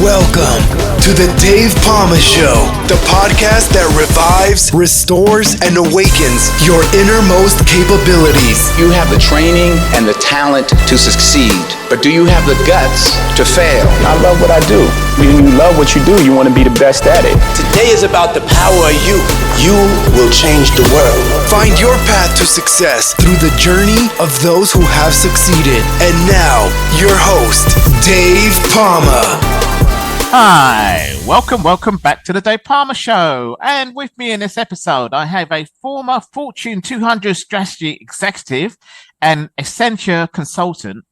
Welcome to the Dave Palma Show, the podcast that revives, restores, and awakens your innermost capabilities. You have the training and the talent to succeed, but do you have the guts to fail? I love what I do. When you love what you do, you want to be the best at it. Today is about the power of you. You will change the world. Find your path to success through the journey of those who have succeeded. And now, your host, Dave Palma. Hi, welcome back to the Dave Palma Show. And with me in this episode, I have a former Fortune 200 strategy executive and Accenture consultant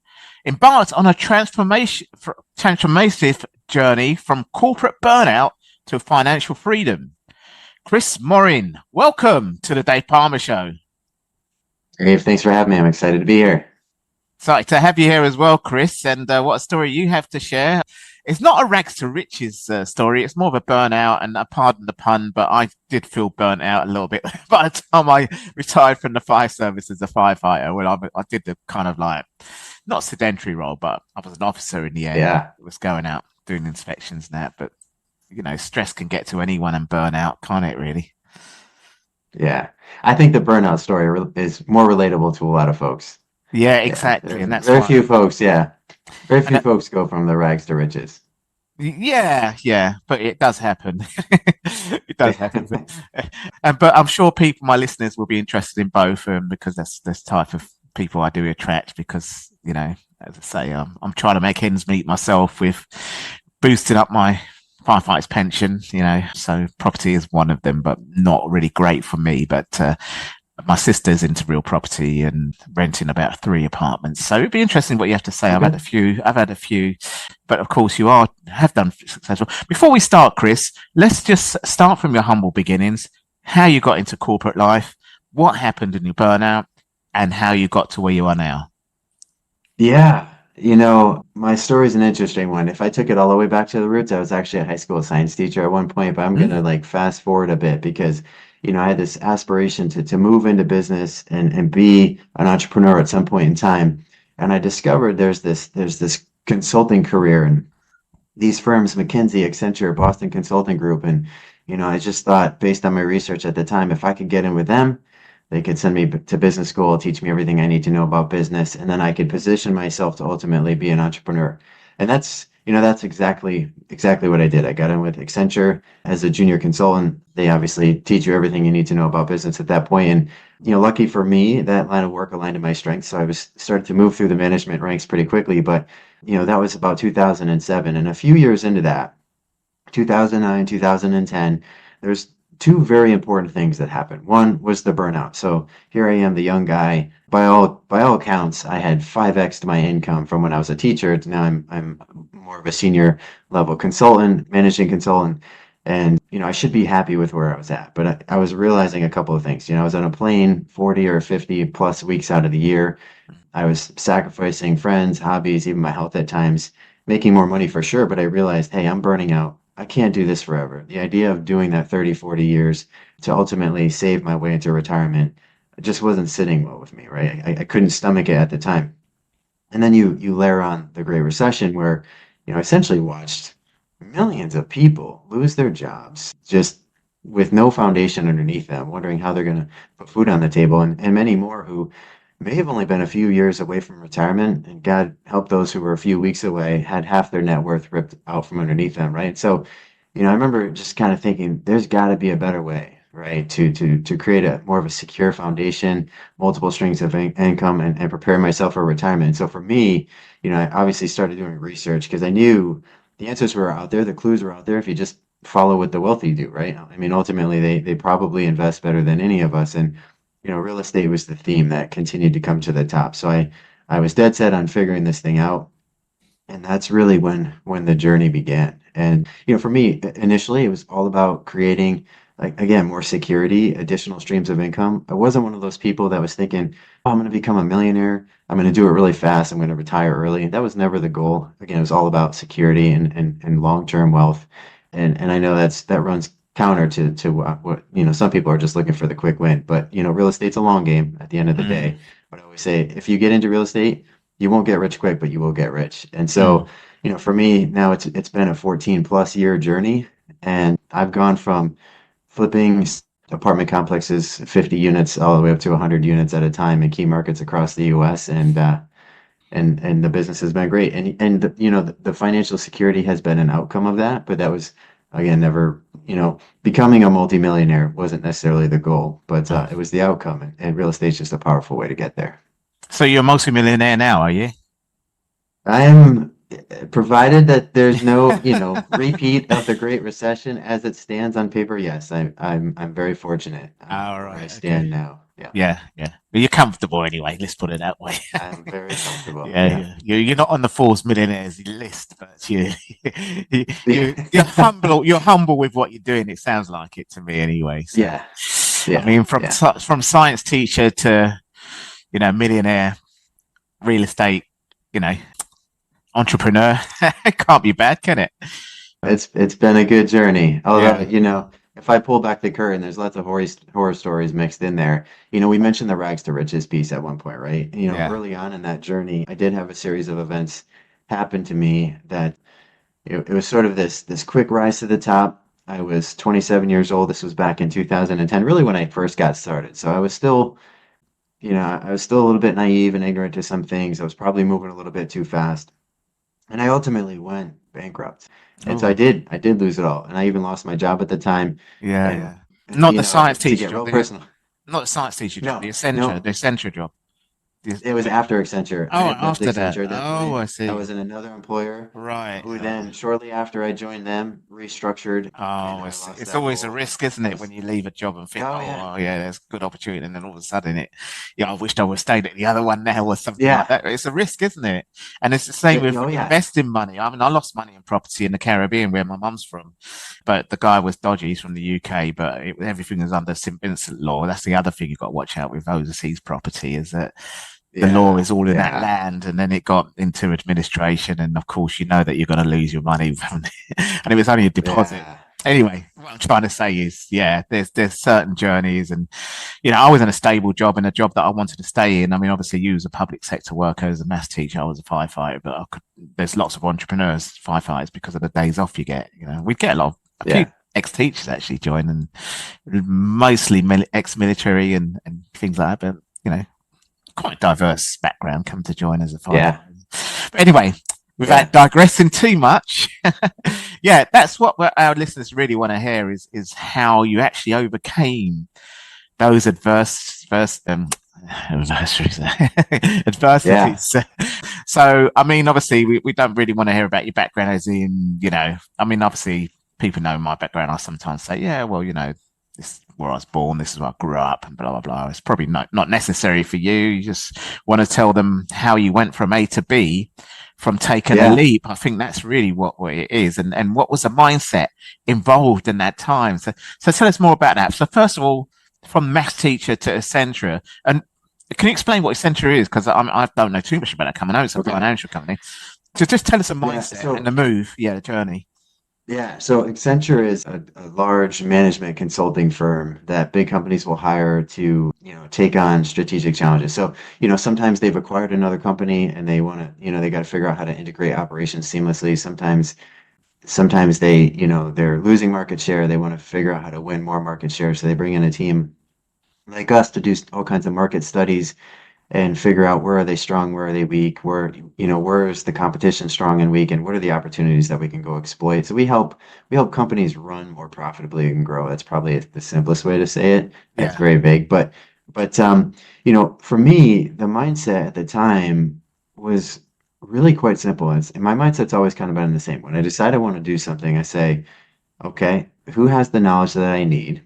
embarked on a transformative journey from corporate burnout to financial freedom. Kris Morin, welcome to the Dave Palma Show. Dave, thanks for having me. I'm excited to be here. Excited to have you here as well, Kris. And what a story you have to share. It's not a rags to riches story. It's more of a burnout, and pardon the pun, but I did feel burnt out a little bit by the time I retired from the fire service as a firefighter. When I did the kind of like, not sedentary role, but I was an officer in the air. Yeah. I was going out doing inspections and that, but you know, stress can get to anyone and burn out, can't it really? Yeah. I think the burnout story is more relatable to a lot of folks. Yeah, exactly. And that's very few folks, Very few folks go from the rags to riches. Yeah, but it does happen. It does happen. But I'm sure my listeners will be interested in both because that's this type of people I do attract because, you know, as I say, I'm trying to make ends meet myself with boosting up my firefighter's pension, you know, so property is one of them, but not really great for me. But my sister's into real property and renting about 3 apartments. So it'd be interesting what you have to say. I've had a few, but of course you have done successful. Before we start, Kris, let's just start from your humble beginnings, how you got into corporate life, what happened in your burnout, and how you got to where you are now. Yeah. You know, my story is an interesting one. If I took it all the way back to the roots, I was actually a high school science teacher at one point, but I'm going to fast forward a bit because you know, I had this aspiration to move into business and be an entrepreneur at some point in time. And I discovered there's this consulting career and these firms, McKinsey, Accenture, Boston Consulting Group. And, you know, I just thought based on my research at the time, if I could get in with them, they could send me to business school, teach me everything I need to know about business. And then I could position myself to ultimately be an entrepreneur. And that's exactly what I did. I got in with Accenture as a junior consultant. They obviously teach you everything you need to know about business at that point. And, you know, lucky for me, that line of work aligned to my strengths. So I started to move through the management ranks pretty quickly. But, you know, that was about 2007. And a few years into that, 2009, 2010, there's 2 very important things that happened. One was the burnout. So here I am, the young guy. By all accounts, I had 5x my income from when I was a teacher. Now I'm more of a senior level consultant, managing consultant, and you know I should be happy with where I was at. But I was realizing a couple of things. You know, I was on a plane 40 or 50 plus weeks out of the year. I was sacrificing friends, hobbies, even my health at times, making more money for sure. But I realized, hey, I'm burning out. I can't do this forever. The idea of doing that 30, 40 years to ultimately save my way into retirement just wasn't sitting well with me, right? I couldn't stomach it at the time. And then you layer on the Great Recession where, you know, essentially watched millions of people lose their jobs just with no foundation underneath them, wondering how they're going to put food on the table, and many more who may have only been a few years away from retirement, and God help those who were a few weeks away, had half their net worth ripped out from underneath them, right? So, you know, I remember just kind of thinking, there's got to be a better way, right, to create a more of a secure foundation, multiple strings of income, and prepare myself for retirement. So for me, you know, I obviously started doing research because I knew the answers were out there, the clues were out there if you just follow what the wealthy do, right? I mean, ultimately, they probably invest better than any of us. And you know, real estate was the theme that continued to come to the top. So I was dead set on figuring this thing out. And that's really when the journey began. And, you know, for me, initially, it was all about creating, like, again, more security, additional streams of income. I wasn't one of those people that was thinking, oh, I'm going to become a millionaire. I'm going to do it really fast. I'm going to retire early. That was never the goal. Again, it was all about security and long-term wealth. And I know that runs counter to what you know, some people are just looking for the quick win, but you know, real estate's a long game at the end of the day. But I always say, if you get into real estate, you won't get rich quick, but you will get rich. And so, for me now it's been a 14 plus year journey, and I've gone from flipping apartment complexes, 50 units all the way up to 100 units at a time in key markets across the US. And the business has been great. And the financial security has been an outcome of that, but that was again never, becoming a multimillionaire wasn't necessarily the goal, but it was the outcome. And real estate's just a powerful way to get there. So you're a multimillionaire now, are you? I am, provided that there's no, repeat of the Great Recession as it stands on paper. Yes, I'm very fortunate All where I right. stand Okay. now. Yeah, Yeah. But you're comfortable anyway. Let's put it that way. I'm very comfortable. Yeah, Yeah. yeah. You're not on the Forbes millionaires list, but you're humble. You're humble with what you're doing. It sounds like it to me anyway. So, Yeah. I mean, Yeah. from Yeah. from science teacher to millionaire, real estate, you know, entrepreneur, it can't be bad, can it? It's been a good journey. Although, Yeah, if I pull back the curtain, there's lots of horror stories mixed in there. We mentioned the rags to riches piece at one point, right? yeah. Early on in that journey, I did have a series of events happen to me that it was sort of this quick rise to the top. I was 27 years old. This was back in 2010, really when I first got started. So I was still a little bit naive and ignorant to some things. I was probably moving a little bit too fast. And I ultimately went bankrupt. And so Oh, I did lose it all. And I even lost my job at the time. yeah, And, yeah. Not the science to teacher get job. real personal. Not the science teacher job. No, no, The Accenture job. it was after Accenture. I Oh, had left after that. Accenture at that Oh, point. I I see. was in another employer Right. who then, shortly after I joined them, restructured, Oh, and I I see. lost It's that always a role. risk, isn't I it, when was, you leave a job and think, oh oh, yeah, well, yeah, there's good opportunity, and then all of a sudden I wished I would have stayed at the other one now or something like yeah, that. It's a risk, isn't it? And it's the same with oh yeah, investing money. I mean, I lost money in property in the Caribbean where my mum's from, but the guy was dodgy. He's from the UK, but everything is under St. Vincent law. That's the other thing you've got to watch out with overseas property is that the law yeah, is all in that yeah, land, and then it got into administration, and of course you know that you're going to lose your money and it was only a deposit. yeah, Anyway, what I'm trying to say is, yeah, there's certain journeys, and I was in a stable job and a job that I wanted to stay in. I mean, obviously you as a public sector worker, as a maths teacher, I was a firefighter, but there's lots of entrepreneurs firefighters because of the days off you get. We get a few yeah, ex-teachers actually join, and mostly ex-military and things like that, but quite a diverse background come to join as a firefighter. yeah, But anyway, without digressing too much, yeah, that's what our listeners really want to hear is how you actually overcame those adversities. yeah, adversities. So, I mean, obviously, we don't really want to hear about your background, as in, I mean, obviously, people know my background. I sometimes say, yeah, well, this is where I was born, this is where I grew up, and blah, blah, blah. It's probably not necessary for you. You just want to tell them how you went from A to B, from taking a yeah. leap. I think that's really what it is. And what was the mindset involved in that time? So tell us more about that. So first of all, from maths teacher to Accenture, and can you explain what Accenture is? Because I don't know too much about that company. I know it's a financial company. So just tell us the mindset and the move, the journey. Yeah, so Accenture is a large management consulting firm that big companies will hire to, take on strategic challenges. So, sometimes they've acquired another company and they want to, they got to figure out how to integrate operations seamlessly. Sometimes they, they're losing market share. They want to figure out how to win more market share. So they bring in a team like us to do all kinds of market studies and figure out where are they strong, where are they weak, where is the competition strong and weak, and what are the opportunities that we can go exploit. So we help companies run more profitably and grow. That's probably the simplest way to say it. That's Yeah. very big, but for me, the mindset at the time was really quite simple. And my mindset's always kind of been the same. When I decide I want to do something, I say, okay, who has the knowledge that I need?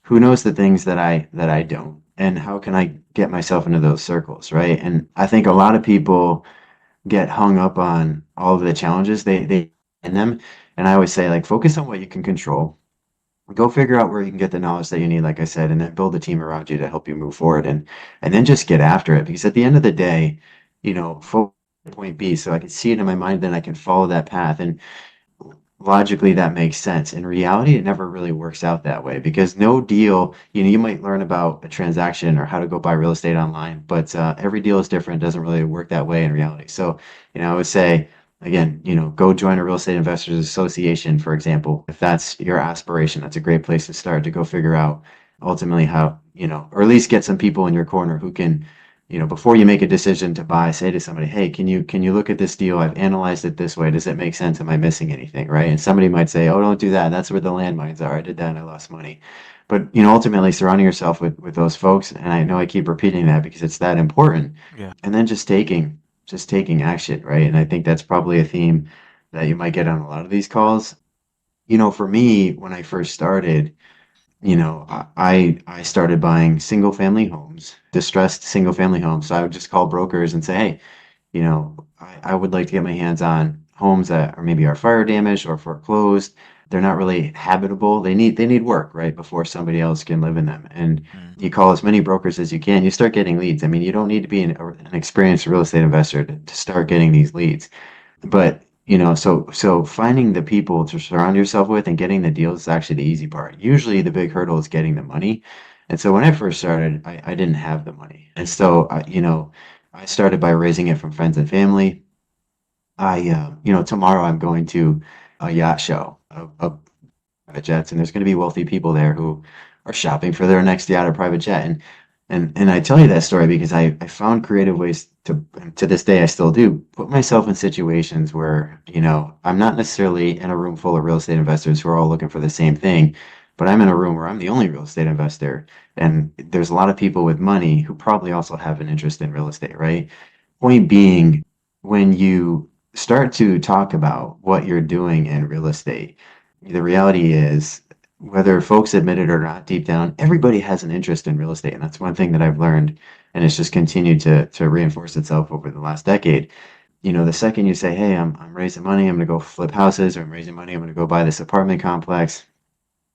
Who knows the things that I don't? And how can I get myself into those circles, right? And I think a lot of people get hung up on all of the challenges they in them. And I always say, like, focus on what you can control. Go figure out where you can get the knowledge that you need, like I said, and then build a team around you to help you move forward, and then just get after it. Because at the end of the day, focus on point B, so I can see it in my mind, then I can follow that path. And logically that makes sense. In reality, it never really works out that way because no deal, you might learn about a transaction or how to go buy real estate online, but every deal is different. It doesn't really work that way in reality. So, I would say again, go join a real estate investors association, for example. If that's your aspiration, that's a great place to start to go figure out ultimately how, or at least get some people in your corner who can, before you make a decision to buy, say to somebody, hey, can you look at this deal? I've analyzed it this way. Does it make sense? Am I missing anything? Right. And somebody might say, oh, don't do that. That's where the landmines are. I did that and I lost money. But, ultimately surrounding yourself with those folks. And I know I keep repeating that because it's that important. Yeah. And then just taking action. Right. And I think that's probably a theme that you might get on a lot of these calls. For me, when I first started, I started buying single family homes, distressed single family homes. So I would just call brokers and say, hey, I would like to get my hands on homes that are maybe are fire damaged or foreclosed. They're not really habitable. They need work, right, before somebody else can live in them. And you call as many brokers as you can. You start getting leads. I mean, you don't need to be an experienced real estate investor to start getting these leads. But so finding the people to surround yourself with and getting the deals is actually the easy part. Usually the big hurdle is getting the money. And so when I first started, I didn't have the money. And so, I started by raising it from friends and family. Tomorrow I'm going to a yacht show of private jets, and there's going to be wealthy people there who are shopping for their next yacht or private jet. And I tell you that story because I found creative ways to this day I still do, put myself in situations where, I'm not necessarily in a room full of real estate investors who are all looking for the same thing, but I'm in a room where I'm the only real estate investor. And there's a lot of people with money who probably also have an interest in real estate, right? Point being, when you start to talk about what you're doing in real estate, the reality is, whether folks admit it or not, deep down, everybody has an interest in real estate. And that's one thing that I've learned, and it's just continued to reinforce itself over the last decade. The second you say, hey, I'm raising money, I'm going to go flip houses, or I'm raising money, I'm going to go buy this apartment complex.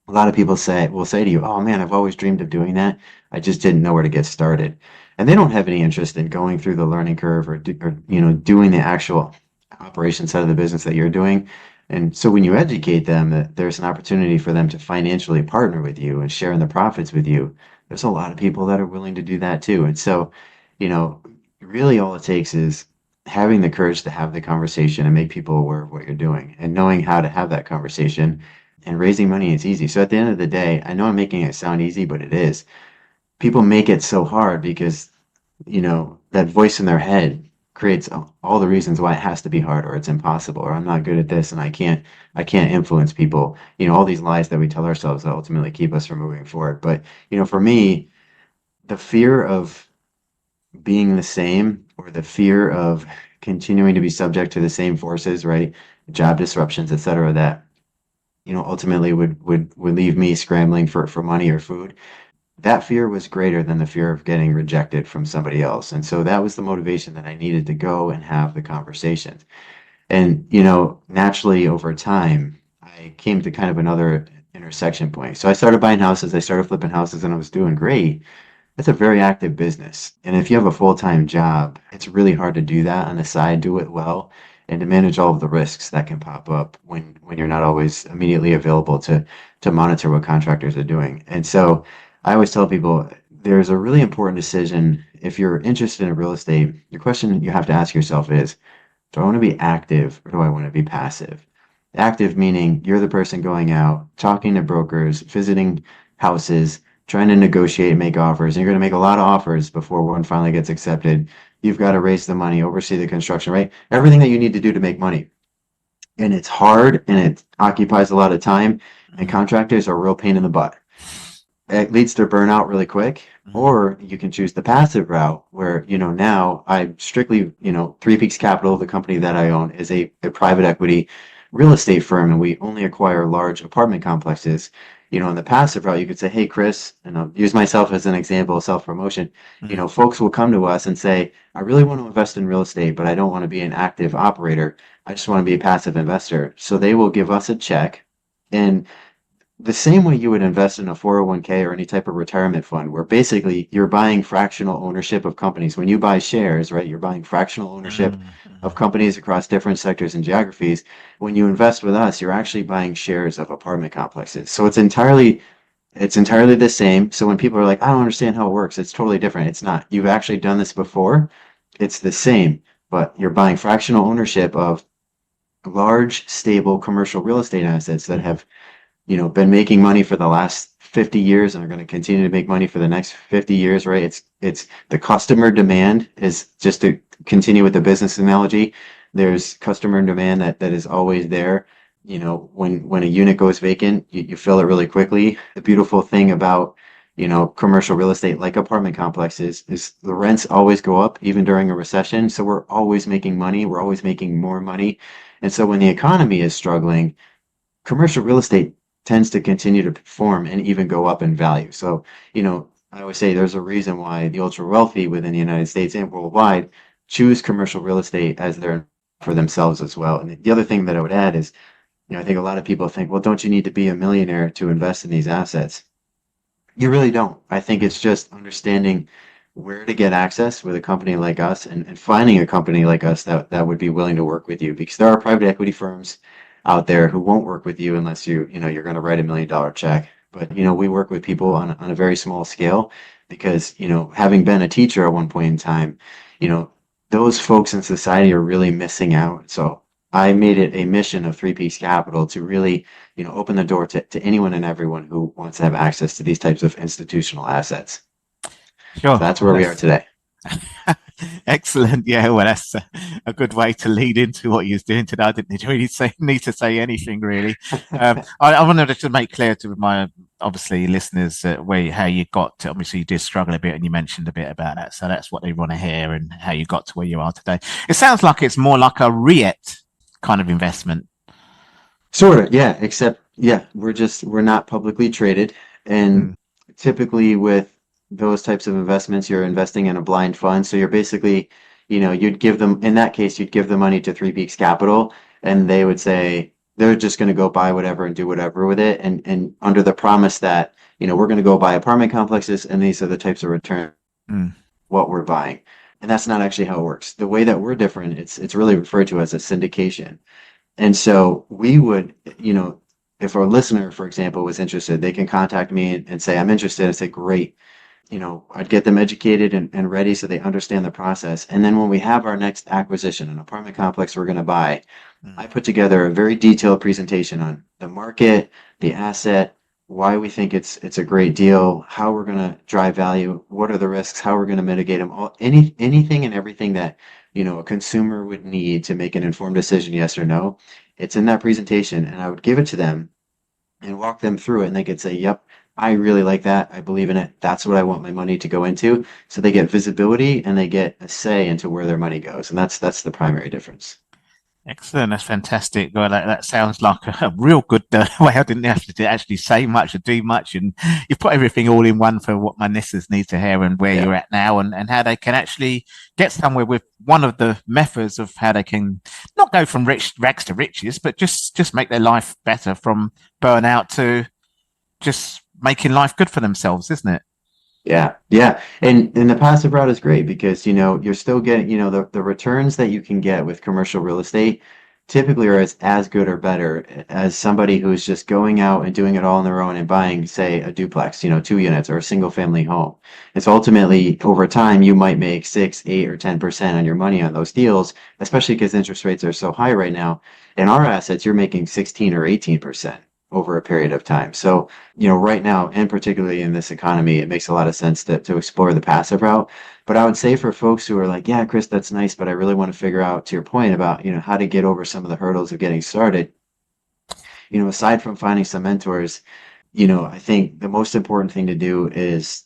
A lot of people will say to you, oh man, I've always dreamed of doing that. I just didn't know where to get started. And they don't have any interest in going through the learning curve or doing the actual operation side of the business that you're doing. And so when you educate them that there's an opportunity for them to financially partner with you and share in the profits with you, there's a lot of people that are willing to do that too. And so, really all it takes is having the courage to have the conversation and make people aware of what you're doing and knowing how to have that conversation. And raising money is easy. So at the end of the day, I know I'm making it sound easy, but it is. People make it so hard because, that voice in their head creates all the reasons why it has to be hard, or it's impossible, or I'm not good at this and I can't influence people. All these lies that we tell ourselves that ultimately keep us from moving forward. But, for me, the fear of being the same, or the fear of continuing to be subject to the same forces, right? Job disruptions, et cetera, that, ultimately would leave me scrambling for money or food. That fear was greater than the fear of getting rejected from somebody else. And so that was the motivation that I needed to go and have the conversations. And, naturally over time, I came to kind of another intersection point. So I started buying houses, I started flipping houses, and I was doing great. That's a very active business. And if you have a full-time job, it's really hard to do that on the side, do it well, and to manage all of the risks that can pop up when you're not always immediately available to monitor what contractors are doing. And so I always tell people there's a really important decision. If you're interested in real estate, the question you have to ask yourself is, do I want to be active or do I want to be passive? Active meaning you're the person going out, talking to brokers, visiting houses, trying to negotiate and make offers. And you're going to make a lot of offers before one finally gets accepted. You've got to raise the money, oversee the construction, right? Everything that you need to do to make money. And it's hard and it occupies a lot of time. And contractors are a real pain in the butt. It leads to burnout really quick. Or you can choose the passive route where, now I'm strictly, Three Peaks Capital, the company that I own, is a private equity real estate firm, and we only acquire large apartment complexes. In the passive route, you could say, hey, Kris, and I'll use myself as an example of self-promotion. Folks will come to us and say, I really want to invest in real estate, but I don't want to be an active operator. I just want to be a passive investor. So they will give us a check, and the same way you would invest in a 401k or any type of retirement fund, where basically you're buying fractional ownership of companies. When you buy shares, right, you're buying fractional ownership of companies across different sectors and geographies. When you invest with us, you're actually buying shares of apartment complexes. So it's entirely the same. So when people are like, I don't understand how it works, it's totally different. It's not. You've actually done this before. It's the same, but you're buying fractional ownership of large, stable commercial real estate assets that have, been making money for the last 50 years and are going to continue to make money for the next 50 years, right? It's the customer demand is, just to continue with the business analogy, there's customer demand that is always there. When a unit goes vacant, you fill it really quickly. The beautiful thing about, commercial real estate like apartment complexes is the rents always go up even during a recession. So we're always making money. We're always making more money. And so when the economy is struggling, commercial real estate tends to continue to perform and even go up in value. So, I always say there's a reason why the ultra wealthy within the United States and worldwide choose commercial real estate as their for themselves as well. And the other thing that I would add is, I think a lot of people think, well, don't you need to be a millionaire to invest in these assets? You really don't. I think it's just understanding where to get access with a company like us, and finding a company like us that would be willing to work with you, because there are private equity firms out there who won't work with you unless you're going to write $1 million check. But, we work with people on a very small scale because, having been a teacher at one point in time, those folks in society are really missing out. So I made it a mission of Three Peaks Capital to really, open the door to anyone and everyone who wants to have access to these types of institutional assets. Sure. So that's where we are today. Excellent. Yeah, well, that's a good way to lead into what you're doing today. I didn't really need to say anything, really. I wanted to make clear to my, obviously, listeners how you got to, obviously, you did struggle a bit and you mentioned a bit about that. So that's what they want to hear, and how you got to where you are today. It sounds like it's more like a REIT kind of investment. Sort of, yeah, except, we're not publicly traded. And typically with those types of investments, you're investing in a blind fund. So you're basically, you'd give them, in that case, you'd give the money to Three Peaks Capital, and they would say they're just going to go buy whatever and do whatever with it. And under the promise that, we're going to go buy apartment complexes, and these are the types of return, what we're buying. And that's not actually how it works. The way that we're different, it's really referred to as a syndication. And so we would, if a listener, for example, was interested, they can contact me and say, I'm interested. I say, great. I'd get them educated and ready so they understand the process. And then when we have our next acquisition, an apartment complex we're going to buy, I put together a very detailed presentation on the market, the asset, why we think it's a great deal, how we're going to drive value, what are the risks, how we're going to mitigate them, anything and everything that, a consumer would need to make an informed decision, yes or no. It's in that presentation, and I would give it to them and walk them through it, and they could say, yep, I really like that. I believe in it. That's what I want my money to go into. So they get visibility and they get a say into where their money goes. And that's the primary difference. Excellent. That's fantastic. Well, that sounds like a real good way. I didn't have to actually say much or do much. And you put everything all in one for what my listeners need to hear, and where you're at now, and how they can actually get somewhere with one of the methods of how they can not go from rags to riches, but just make their life better, from burnout to just making life good for themselves, isn't it? Yeah. And the passive route is great because, you're still getting, the returns that you can get with commercial real estate typically are as good or better as somebody who's just going out and doing it all on their own and buying, say, a duplex, 2 units, or a single family home. It's ultimately, over time, you might make 6, 8, or 10% on your money on those deals, especially because interest rates are so high right now. In our assets, you're making 16 or 18% over a period of time. So, right now, and particularly in this economy, it makes a lot of sense to explore the passive route. But I would say for folks who are like, yeah, Kris, that's nice, but I really want to figure out, to your point about, how to get over some of the hurdles of getting started, aside from finding some mentors, I think the most important thing to do is,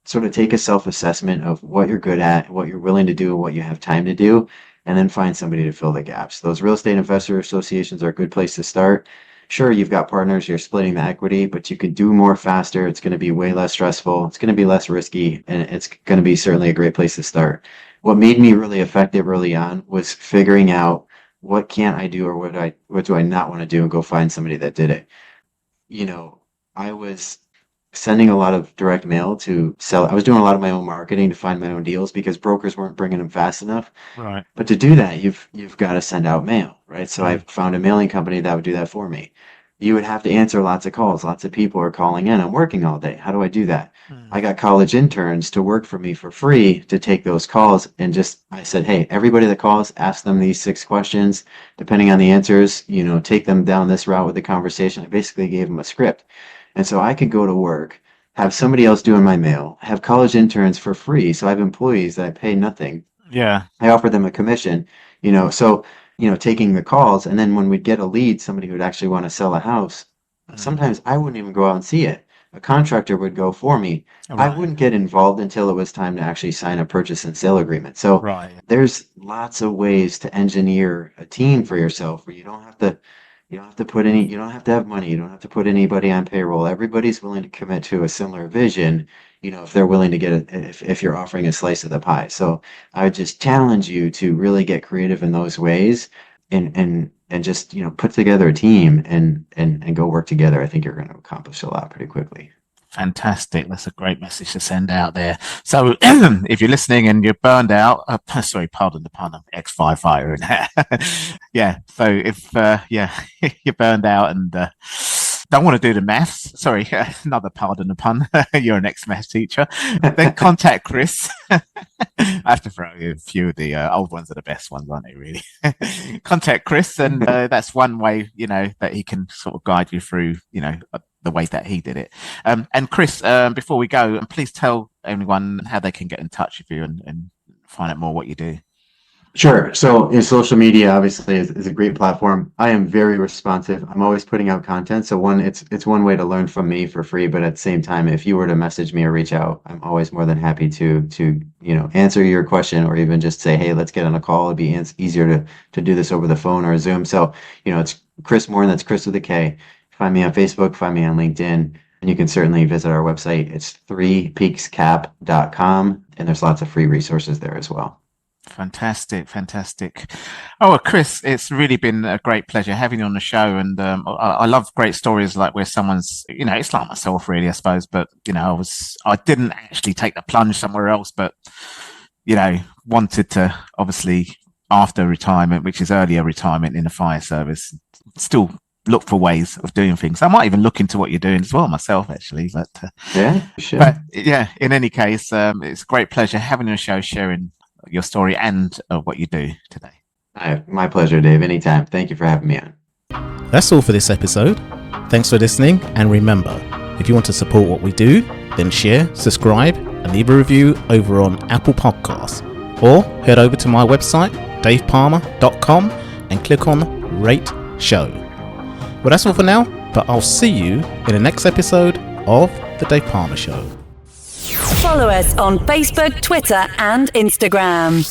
sort of take a self-assessment of what you're good at, what you're willing to do, and what you have time to do, and then find somebody to fill the gaps. Those real estate investor associations are a good place to start. Sure, you've got partners, you're splitting the equity, but you can do more faster. It's going to be way less stressful. It's going to be less risky, and it's going to be certainly a great place to start. What made me really effective early on was figuring out what can't I do, or what do I not want to do, and go find somebody that did it. I was sending a lot of direct mail to sell. I was doing a lot of my own marketing to find my own deals because brokers weren't bringing them fast enough. Right. But to do that, you've got to send out mail, right? So I found a mailing company that would do that for me. you would have to answer lots of calls. Lots of people are calling in. I'm working all day. How do I do that? I got college interns to work for me for free to take those calls. And I said, hey, everybody that calls, ask them these 6 questions. Depending on the answers, take them down this route with the conversation. I basically gave them a script. And so I could go to work, have somebody else doing my mail, have college interns for free. So I have employees that I pay nothing. Yeah. I offer them a commission, taking the calls. And then when we'd get a lead, somebody who would actually want to sell a house, sometimes I wouldn't even go out and see it. A contractor would go for me. Right. I wouldn't get involved until it was time to actually sign a purchase and sale agreement. So there's lots of ways to engineer a team for yourself where you don't have to have money. You don't have to put anybody on payroll. Everybody's willing to commit to a similar vision, if they're willing to get if you're offering a slice of the pie. So I would just challenge you to really get creative in those ways and just, put together a team and go work together. I think you're going to accomplish a lot pretty quickly. Fantastic. That's a great message to send out there. So if you're listening and you're burned out, sorry, pardon the pun, I'm ex-firefighter. Yeah. So if, you're burned out and don't want to do the maths, sorry, another pardon the pun, you're an ex-maths teacher, then contact Kris. I have to throw you a few of the old ones are the best ones, aren't they, really? Contact Kris, and that's one way, that he can sort of guide you through, the way that he did it. And Kris, before we go, and please tell everyone how they can get in touch with you and find out more what you do. Sure. So social media obviously is a great platform. I am very responsive. I'm always putting out content. So it's one way to learn from me for free, but at the same time, if you were to message me or reach out, I'm always more than happy to answer your question or even just say, hey, let's get on a call. It'd be easier to do this over the phone or Zoom. So, it's Kris Morin. That's Kris with a K. Find me on Facebook, find me on LinkedIn, and you can certainly visit our website. It's 3peakscap.com, and there's lots of free resources there as well. Fantastic. Oh, well, Kris, it's really been a great pleasure having you on the show. And I love great stories like where someone's, it's like myself really, I suppose. But, I didn't actually take the plunge somewhere else, but, wanted to obviously after retirement, which is earlier retirement in the fire service, still look for ways of doing things. I might even look into what you're doing as well myself, actually. But sure. But yeah, in any case, it's a great pleasure having you on the show, sharing your story and what you do today. My pleasure, Dave. Anytime. Thank you for having me on. That's all for this episode. Thanks for listening. And remember, if you want to support what we do, then share, subscribe, and leave a review over on Apple Podcasts. Or head over to my website, davepalmer.com, and click on Rate Show. Well, that's all for now, but I'll see you in the next episode of The Dave Palmer Show. Follow us on Facebook, Twitter, and Instagram.